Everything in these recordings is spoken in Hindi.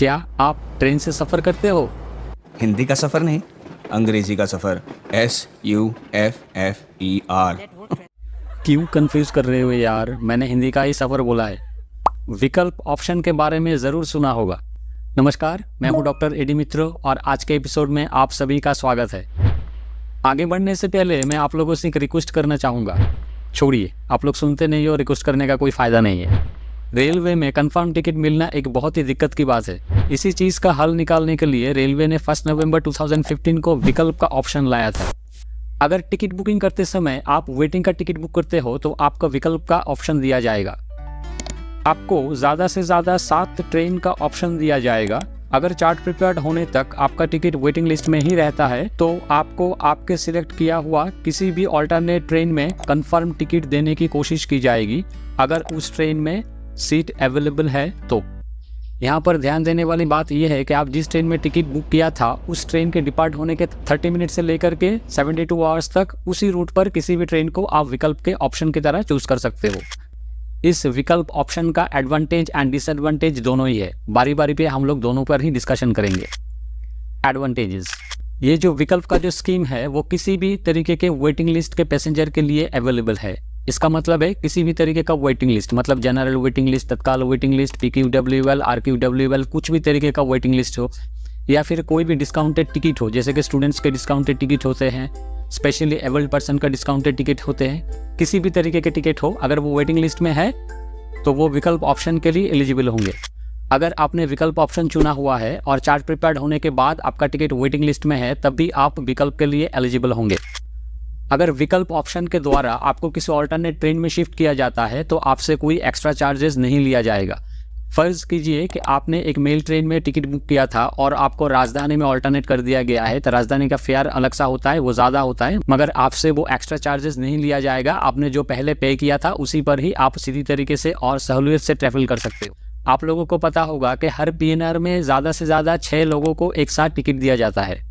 क्या आप ट्रेन से सफ़र करते हो? हिंदी का सफ़र नहीं, अंग्रेजी का सफ़र। SUFFER। क्यों कंफ्यूज कर रहे हो यार? मैंने हिंदी का ही सफ़र बोला है। विकल्प ऑप्शन के बारे में ज़रूर सुना होगा। नमस्कार, मैं हूं डॉक्टर एडी मित्रो और आज के एपिसोड में आप सभी का स्वागत है। आगे बढ़ने से पहले मैं आप लोगों से एक रिक्वेस्ट करना चाहूँगा। छोड़िए, आप लोग सुनते नहीं हो, रिक्वेस्ट करने का कोई फ़ायदा नहीं है। रेलवे में कंफर्म टिकट मिलना एक बहुत ही दिक्कत की बात है। इसी चीज़ का हल निकालने के लिए रेलवे ने 1 नवंबर 2015 को विकल्प का ऑप्शन लाया था। अगर टिकट बुकिंग करते समय आप वेटिंग का टिकट बुक करते हो तो आपको विकल्प का ऑप्शन दिया जाएगा। आपको ज़्यादा से ज़्यादा 7 ट्रेन का ऑप्शन दिया जाएगा। अगर चार्ट प्रिपेयर्ड होने तक आपका टिकट वेटिंग लिस्ट में ही रहता है तो आपको आपके सिलेक्ट किया हुआ किसी भी ऑल्टरनेट ट्रेन में कंफर्म टिकट देने की कोशिश की जाएगी, अगर उस ट्रेन में सीट अवेलेबल है तो। यहाँ पर ध्यान देने वाली बात यह है कि आप जिस ट्रेन में टिकट बुक किया था उस ट्रेन के डिपार्ट होने के 30 मिनट से लेकर के 72 आवर्स तक उसी रूट पर किसी भी ट्रेन को आप विकल्प के ऑप्शन की तरह चूज कर सकते हो। इस विकल्प ऑप्शन का एडवांटेज एंड डिसएडवांटेज दोनों ही है। बारी बारी पे हम लोग दोनों पर ही डिस्कशन करेंगे। एडवांटेजेस, ये जो विकल्प का जो स्कीम है वो किसी भी तरीके के वेटिंग लिस्ट के पैसेंजर के लिए अवेलेबल है। इसका मतलब है किसी भी तरीके का वेटिंग लिस्ट, मतलब जनरल वेटिंग लिस्ट, तत्काल वेटिंग लिस्ट, PQWL, RQWL, कुछ भी तरीके का वेटिंग लिस्ट हो या फिर कोई भी डिस्काउंटेड टिकट हो, जैसे कि स्टूडेंट्स के डिस्काउंटेड टिकट होते हैं, स्पेशली एबल्ड पर्सन का डिस्काउंटेड टिकट होते हैं, किसी भी तरीके के टिकट हो, अगर वो वेटिंग लिस्ट में है तो वो विकल्प ऑप्शन के लिए एलिजिबल होंगे। अगर आपने विकल्प ऑप्शन चुना हुआ है और चार्ट प्रिपेयर्ड होने के बाद आपका टिकट वेटिंग लिस्ट में है तब भी आप विकल्प के लिए एलिजिबल होंगे। अगर विकल्प ऑप्शन के द्वारा आपको किसी ऑल्टरनेट ट्रेन में शिफ्ट किया जाता है तो आपसे कोई एक्स्ट्रा चार्जेस नहीं लिया जाएगा। फर्ज कीजिए कि आपने एक मेल ट्रेन में टिकट बुक किया था और आपको राजधानी में ऑल्टरनेट कर दिया गया है, तो राजधानी का फेयर अलग सा होता है, वो ज़्यादा होता है, मगर आपसे वो एक्स्ट्रा चार्जेस नहीं लिया जाएगा। आपने जो पहले पे किया था उसी पर ही आप सीधी तरीके से और सहूलियत से ट्रैवल कर सकते हो। आप लोगों को पता होगा कि हर PNR में ज़्यादा से ज़्यादा 6 लोगों को एक साथ टिकट दिया जाता है।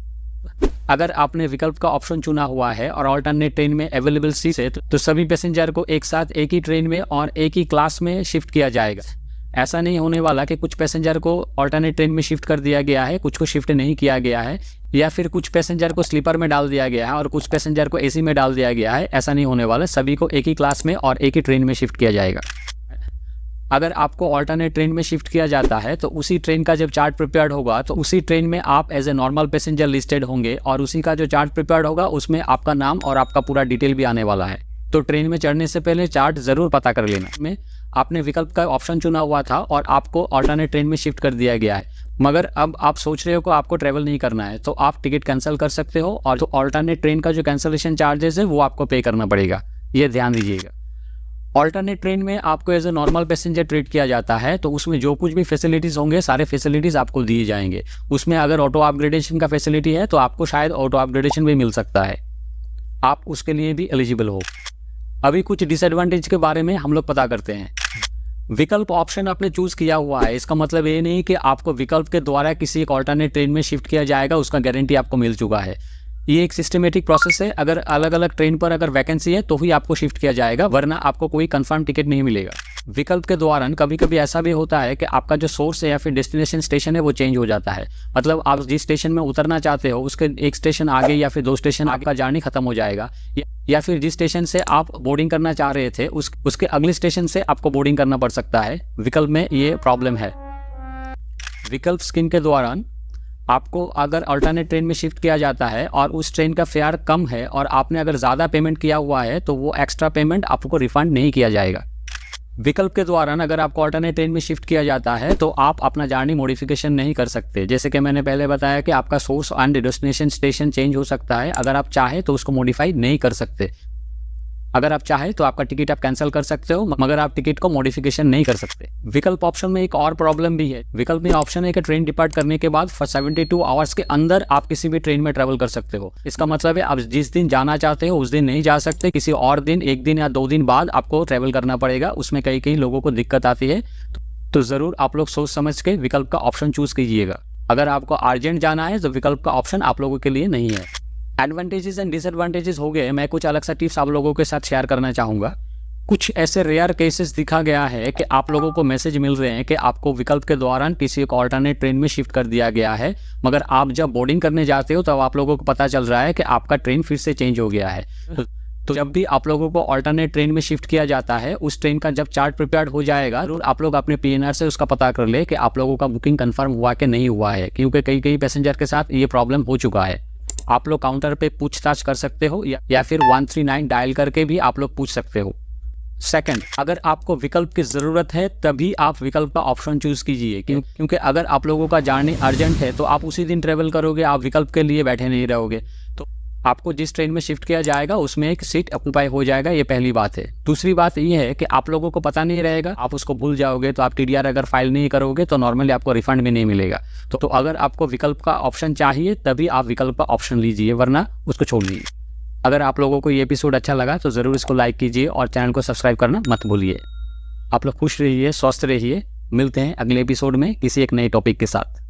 अगर आपने विकल्प का ऑप्शन चुना हुआ है और ऑल्टरनेट ट्रेन में अवेलेबल सीट है तो सभी पैसेंजर को एक साथ एक ही ट्रेन में और एक ही क्लास में शिफ्ट किया जाएगा। ऐसा नहीं होने वाला कि कुछ पैसेंजर को ऑल्टरनेट ट्रेन में शिफ्ट कर दिया गया है, कुछ को शिफ्ट नहीं किया गया है, या फिर कुछ पैसेंजर को स्लीपर में डाल दिया गया है और कुछ पैसेंजर को AC में डाल दिया गया है। ऐसा नहीं होने वाला, सभी को एक ही क्लास में और एक ही ट्रेन में शिफ्ट किया जाएगा। अगर आपको ऑल्टरनेट ट्रेन में शिफ्ट किया जाता है तो उसी ट्रेन का जब चार्ट प्रिपेयर्ड होगा तो उसी ट्रेन में आप as a normal passenger listed होंगे और उसी का जो चार्ट प्रिपेयर्ड होगा उसमें आपका नाम और आपका पूरा डिटेल भी आने वाला है। तो ट्रेन में चढ़ने से पहले चार्ट जरूर पता कर लेना। में आपने विकल्प का ऑप्शन चुना हुआ था और आपको ऑल्टरनेट ट्रेन में शिफ्ट कर दिया गया है, मगर अब आप सोच रहे हो कि आपको ट्रेवल नहीं करना है तो आप टिकट कैंसिल कर सकते हो और जो ऑल्टरनेट ट्रेन का जो कैंसिलेशन चार्जेस है वो आपको पे करना पड़ेगा। ये ध्यान दीजिएगा। ऑल्टरनेट ट्रेन में आपको as a normal passenger treat किया जाता है तो उसमें जो कुछ भी फैसिलिटीज़ होंगे सारे फैसिलिटीज़ आपको दिए जाएंगे। उसमें अगर ऑटो अपग्रेडेशन का फैसिलिटी है तो आपको शायद ऑटो अपग्रेडेशन भी मिल सकता है, आप उसके लिए भी एलिजिबल हो। अभी कुछ डिसएडवांटेज के बारे में हम लोग पता करते हैं। विकल्प ऑप्शन आपने चूज़ किया हुआ है, इसका मतलब ये नहीं कि आपको विकल्प के द्वारा किसी एक ऑल्टरनेट ट्रेन में शिफ्ट किया जाएगा, उसका गारंटी आपको मिल चुका है। ये एक सिस्टमेटिक प्रोसेस है। अगर अलग अलग ट्रेन पर अगर वैकेंसी है तो ही आपको शिफ्ट किया जाएगा, वरना आपको कोई कंफर्म टिकट नहीं मिलेगा। विकल्प के दौरान कभी कभी ऐसा भी होता है कि आपका जो सोर्स है या फिर डेस्टिनेशन स्टेशन है वो चेंज हो जाता है। मतलब आप जिस स्टेशन में उतरना चाहते हो उसके एक स्टेशन आगे या फिर 2 स्टेशन आगे का जर्नी खत्म हो जाएगा, या फिर जिस स्टेशन से आप बोर्डिंग करना चाह रहे थे उसके अगले स्टेशन से आपको बोर्डिंग करना पड़ सकता है। विकल्प में ये प्रॉब्लम है। विकल्प स्कीम के दौरान आपको अगर अल्टरनेट ट्रेन में शिफ्ट किया जाता है और उस ट्रेन का फेयर कम है और आपने अगर ज़्यादा पेमेंट किया हुआ है तो वो एक्स्ट्रा पेमेंट आपको रिफंड नहीं किया जाएगा। विकल्प के दौरान अगर आपको अल्टरनेट ट्रेन में शिफ्ट किया जाता है तो आप अपना जर्नी मॉडिफिकेशन नहीं कर सकते। जैसे कि मैंने पहले बताया कि आपका source and destination station change हो सकता है, अगर आप चाहे तो उसको मॉडिफाई नहीं कर सकते। अगर आप चाहे तो आपका टिकट आप कैंसिल कर सकते हो, मगर आप टिकट को मॉडिफिकेशन नहीं कर सकते। विकल्प ऑप्शन में एक और प्रॉब्लम भी है। विकल्प में ऑप्शन है कि ट्रेन डिपार्ट करने के बाद 72 आवर्स के अंदर आप किसी भी ट्रेन में ट्रैवल कर सकते हो। इसका मतलब है आप जिस दिन जाना चाहते हो उस दिन नहीं जा सकते, किसी और दिन 1 दिन या 2 दिन बाद आपको ट्रैवल करना पड़ेगा। उसमें कई लोगों को दिक्कत आती है, तो ज़रूर आप लोग सोच समझ के विकल्प का ऑप्शन चूज कीजिएगा। अगर आपको अर्जेंट जाना है तो विकल्प का ऑप्शन आप लोगों के लिए नहीं है। एडवांटेजेस एंड डिसएडवांटेजेस हो गए, मैं कुछ अलग सा टिप्स आप लोगों के साथ शेयर करना चाहूँगा। कुछ ऐसे रेयर केसेस दिखा गया है कि आप लोगों को मैसेज मिल रहे हैं कि आपको विकल्प के दौरान किसी एक ऑल्टरनेट ट्रेन में शिफ्ट कर दिया गया है, मगर आप जब बोर्डिंग करने जाते हो तब आप लोगों को पता चल रहा है कि आपका ट्रेन फिर से चेंज हो गया है। तो जब भी आप लोगों को ऑल्टरनेट ट्रेन में शिफ्ट किया जाता है, उस ट्रेन का जब चार्ट प्रिपेयर्ड हो जाएगा, तो आप लोग अपने पीएनआर से उसका पता कर ले कि आप लोगों का बुकिंग कंफर्म हुआ कि नहीं हुआ है, क्योंकि कई पैसेंजर के साथ ये प्रॉब्लम हो चुका है। आप लोग काउंटर पे पूछताछ कर सकते हो या फिर 139 डायल करके भी आप लोग पूछ सकते हो। सेकंड, अगर आपको विकल्प की ज़रूरत है तभी आप विकल्प का ऑप्शन चूज़ कीजिए, क्योंकि अगर आप लोगों का जर्नी अर्जेंट है तो आप उसी दिन ट्रेवल करोगे, आप विकल्प के लिए बैठे नहीं रहोगे। तो आपको जिस ट्रेन में शिफ्ट किया जाएगा उसमें एक सीट ऑक्यूपाई हो जाएगा, ये पहली बात है। दूसरी बात ये है कि आप लोगों को पता नहीं रहेगा, आप उसको भूल जाओगे, तो आप टीडीआर अगर फाइल नहीं करोगे तो नॉर्मली आपको रिफंड भी नहीं मिलेगा। तो अगर आपको विकल्प का ऑप्शन चाहिए तभी आप विकल्प का ऑप्शन लीजिए, वरना उसको छोड़ दीजिए। अगर आप लोगों को ये एपिसोड अच्छा लगा तो ज़रूर इसको लाइक कीजिए और चैनल को सब्सक्राइब करना मत भूलिए। आप लोग खुश रहिए, स्वस्थ रहिए। मिलते हैं अगले एपिसोड में किसी एक नए टॉपिक के साथ।